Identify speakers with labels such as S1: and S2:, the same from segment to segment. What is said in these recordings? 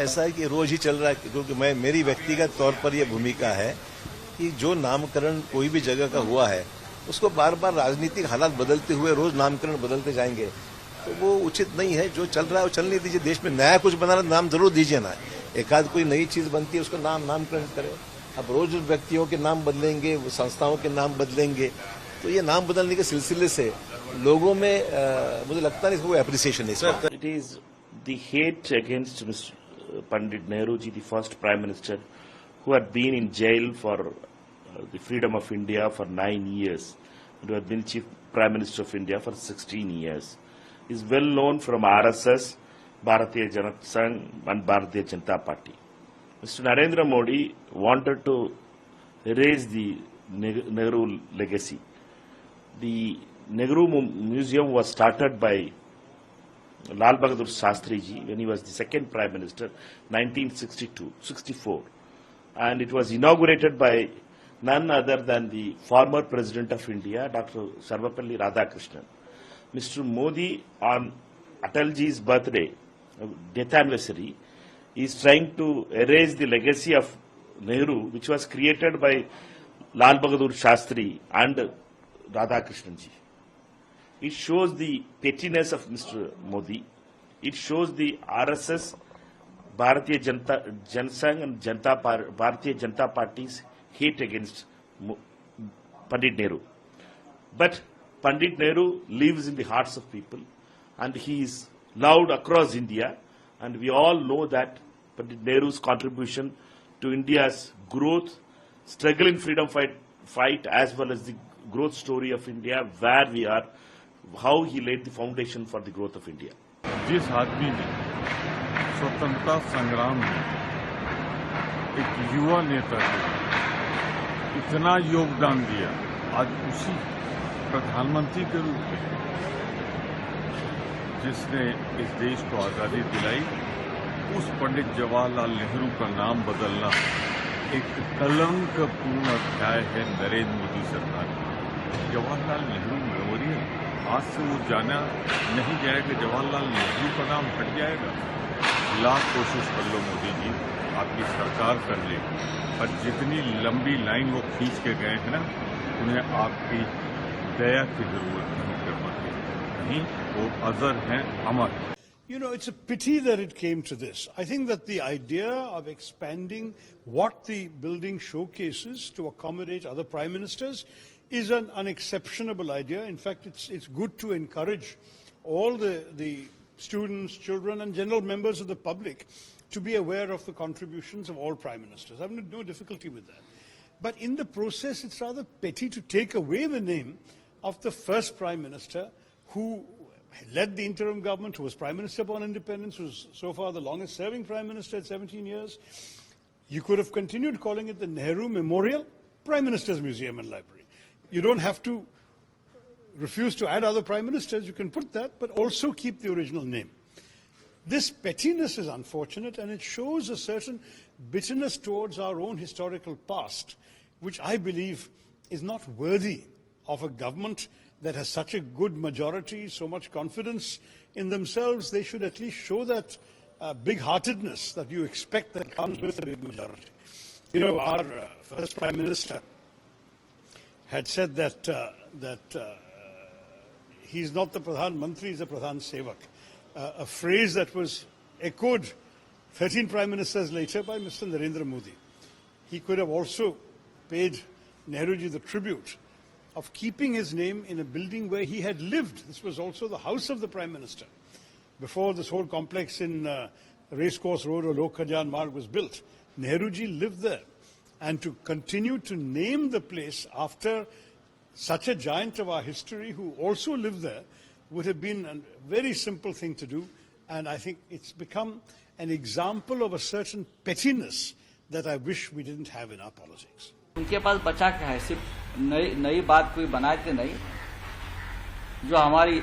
S1: ऐसा है कि रोज ही चल रहा है, क्योंकि मेरी व्यक्तिगत तौर पर यह भूमिका है कि जो नामकरण कोई भी जगह का हुआ है उसको बार बार राजनीतिक हालात बदलते हुए रोज नामकरण बदलते जाएंगे तो वो उचित नहीं है। जो चल रहा है वो चलने दीजिए। देश में नया कुछ बना रहा नाम जरूर दीजिए ना। एक आध कोई नई चीज बनती है उसका नामकरण करें। अब रोज व्यक्तियों के नाम बदलेंगे, संस्थाओं के नाम बदलेंगे, तो ये नाम बदलने के सिलसिले से लोगों में मुझे लगता नहीं इसको कोई एप्रिसिएशन नहीं।
S2: It is the hate against Mr. Pandit Nehru ji, the first Prime Minister, who had been in jail for the freedom of India for 9 years, and who had been Chief Prime Minister of India for 16 years. He is well known from RSS, Bharatiya Janata Sangh and Bharatiya Janata Party. Mr. Narendra Modi wanted to erase the Nehru legacy. The Nehru Museum was started by Lal Bahadur Shastri ji when he was the second Prime Minister, 1964. And it was inaugurated by none other than the former President of India, Dr. Sarvapalli Radhakrishnan. Mr. Modi, on Atalji's birthday, death anniversary, is trying to erase the legacy of Nehru, which was created by Lal Bahadur Shastri and Radhakrishnan ji. It shows the pettiness of Mr. Modi. It shows the RSS, Bharatiya Janata Sangh and Bharatiya Janata Party's hate against Pandit Nehru. But Pandit Nehru lives in the hearts of people, and he is loved across India, and we all know that Pandit Nehru's contribution to India's growth, struggle in freedom fight as well as the growth story of India, where we are, how he laid the foundation for the growth of India.
S3: जिस आदमी ने स्वतंत्रता संग्राम में एक युवा नेता को इतना योगदान दिया, आज उसी प्रधानमंत्री के रूप में जिसने इस देश को आजादी दिलाई, उस पंडित जवाहरलाल नेहरू का नाम बदलना एक कलंकपूर्ण अध्याय है नरेंद्र मोदी सरकार का। जवाहरलाल नेहरू मेमोरियल आज से वो जाना नहीं जाएगा, जवाहरलाल नेहरू का नाम हट जाएगा। लाख कोशिश कर लो मोदी जी, आपकी सरकार कर ले, और जितनी लंबी लाइन वो खींच के गए हैं ना, उन्हें आपकी दया की जरूरत नहीं कर पाते, नहीं वो अजर हैं, अमर।
S4: You know, it's a pity that it came to this. I think that the idea of expanding what the building showcases to accommodate other prime ministers is an unexceptionable idea. In fact, it's good to encourage all the students, children, and general members of the public to be aware of the contributions of all prime ministers. I have no difficulty with that. But in the process, it's rather petty to take away the name of the first prime minister who led the interim government, who was prime minister upon independence, who was so far the longest serving prime minister at 17 years. You could have continued calling it the Nehru Memorial Prime Minister's Museum and Library. You don't have to refuse to add other prime ministers. You can put that, but also keep the original name. This pettiness is unfortunate, and it shows a certain bitterness towards our own historical past, which I believe is not worthy of a government that has such a good majority, so much confidence in themselves. They should at least show that big-heartedness that you expect that comes with a big majority. You know, our first Prime Minister had said that he's not the Pradhan Mantri, he's the Pradhan Sevak, a phrase that was echoed 13 Prime Ministers later by Mr. Narendra Modi. He could have also paid Nehruji the tribute of keeping his name in a building where he had lived. This was also the house of the Prime Minister before this whole complex in Racecourse Road or Lok Khajan Marg was built. Nehruji lived there. And to continue to name the place after such a giant of our history who also lived there would have been a very simple thing to do. And I think it's become an example of a certain pettiness that I wish we didn't have in our politics.
S5: उनके पास बचा क्या है? सिर्फ नई बात कोई बनाते नहीं। जो हमारी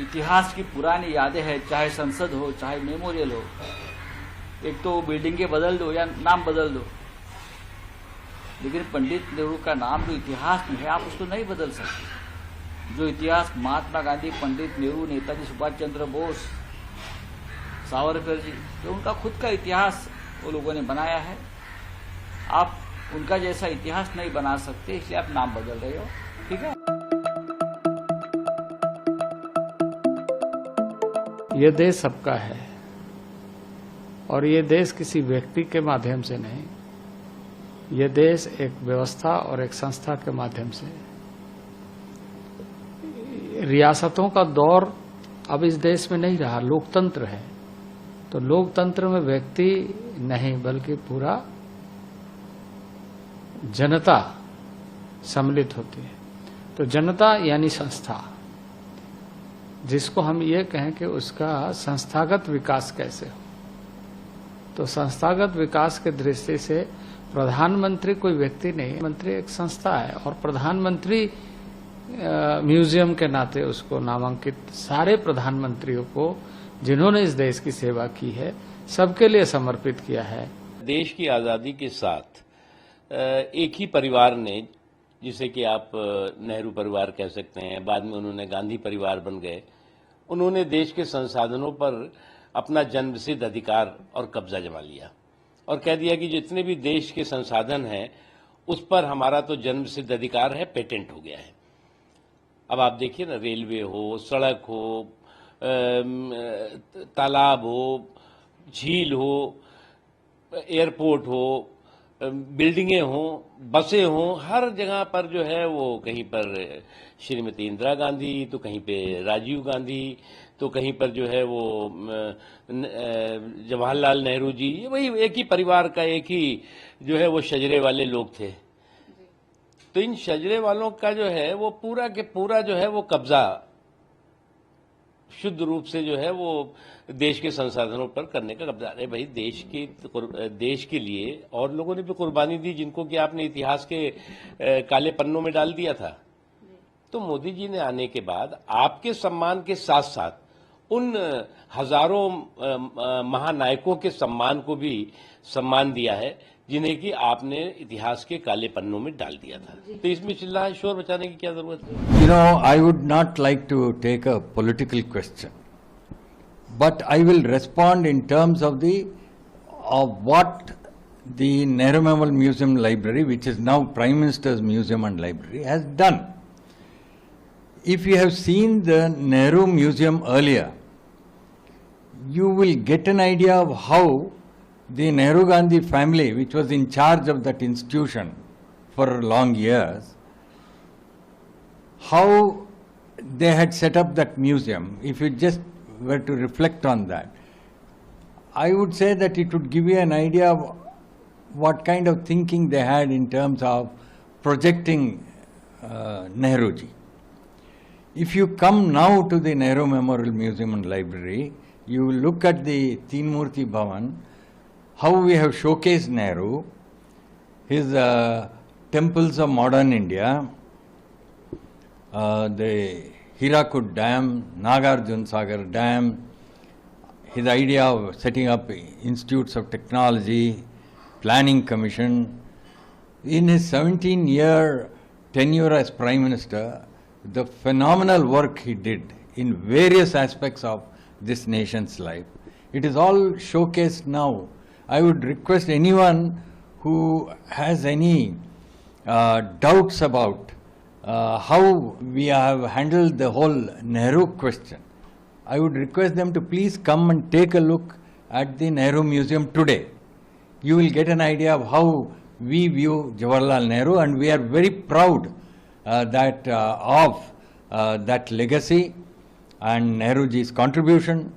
S5: इतिहास की पुरानी यादें हैं, चाहे संसद हो, चाहे मेमोरियल हो, एक तो बिल्डिंगें बदल दो या नाम बदल दो, लेकिन पंडित नेहरू का नाम जो इतिहास में है आप उसको नहीं बदल सकते। जो इतिहास महात्मा गांधी, पंडित नेहरू, नेताजी सुभाष चंद्र बोस, सावरकर जी, जो उनका खुद का इतिहास वो लोगों ने बनाया है। आप उनका जैसा इतिहास नहीं बना सकते, इसलिए आप नाम बदल रहे हो, ठीक है।
S6: ये देश सबका है और ये देश किसी व्यक्ति के माध्यम से नहीं, ये देश एक व्यवस्था और एक संस्था के माध्यम से। रियासतों का दौर अब इस देश में नहीं रहा, लोकतंत्र है। तो लोकतंत्र में व्यक्ति नहीं बल्कि पूरा जनता सम्मिलित होती है। तो जनता यानी संस्था, जिसको हम ये कहें कि उसका संस्थागत विकास कैसे हो। तो संस्थागत विकास के दृष्टि से प्रधानमंत्री कोई व्यक्ति नहीं, मंत्री एक संस्था है और प्रधानमंत्री म्यूजियम के नाते उसको नामांकित सारे प्रधानमंत्रियों को जिन्होंने इस देश की सेवा की है सबके लिए समर्पित किया है।
S7: देश की आज़ादी के साथ एक ही परिवार ने, जिसे कि आप नेहरू परिवार कह सकते हैं, बाद में उन्होंने गांधी परिवार बन गए, उन्होंने देश के संसाधनों पर अपना जन्मसिद्ध अधिकार और कब्जा जमा लिया और कह दिया कि जितने भी देश के संसाधन हैं उस पर हमारा तो जन्मसिद्ध अधिकार है, पेटेंट हो गया है। अब आप देखिए ना, रेलवे हो, सड़क हो, तालाब हो, झील हो, एयरपोर्ट हो, बिल्डिंगें हों, बसें हों, हर जगह पर जो है वो कहीं पर श्रीमती इंदिरा गांधी, तो कहीं पे राजीव गांधी, तो कहीं पर जो है वो जवाहरलाल नेहरू जी, वही एक ही परिवार का एक ही जो है वो शजरे वाले लोग थे। तो इन शजरे वालों का जो है वो पूरा के पूरा जो है वो कब्जा शुद्ध रूप से जो है वो देश के संसाधनों पर करने का कब्जा है। भाई देश के लिए और लोगों ने भी कुर्बानी दी, जिनको कि आपने इतिहास के काले पन्नों में डाल दिया था। तो मोदी जी ने आने के बाद आपके सम्मान के साथ साथ उन हजारों महानायकों के सम्मान को भी सम्मान दिया है, जिन्हें कि आपने इतिहास के काले पन्नों में डाल दिया था। तो इसमें चिल्ला शोर मचाने की क्या जरूरत है?
S3: You know, I would not like to take a political question, but I will respond in terms of what the NMML Museum Library, which is now Prime Minister's Museum and Library, has done. If you have seen the Nehru Museum earlier, you will get an idea of how the Nehru Gandhi family, which was in charge of that institution for long years, how they had set up that museum. If you just were to reflect on that, I would say that it would give you an idea of what kind of thinking they had in terms of projecting Nehruji. If you come now to the Nehru Memorial Museum and Library, you will look at the Teenmurti Bhavan, how we have showcased Nehru, his temples of modern India, the Hirakud Dam, Nagarjun Sagar Dam, his idea of setting up institutes of technology, planning commission. In his 17-year tenure as Prime Minister, the phenomenal work he did in various aspects of this nation's life. It is all showcased now. I would request anyone who has any doubts about how we have handled the whole Nehru question, I would request them to please come and take a look at the Nehru Museum today. You will get an idea of how we view Jawaharlal Nehru, and we are very proud of that legacy and Nehruji's contribution,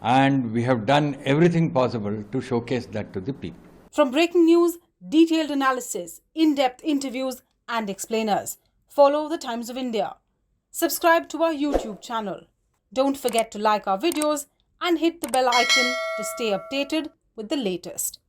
S3: and we have done everything possible to showcase that to the people.
S8: From breaking news, detailed analysis, in-depth interviews and explainers, follow the Times of India. Subscribe to our YouTube channel. Don't forget to like our videos and hit the bell icon to stay updated with the latest.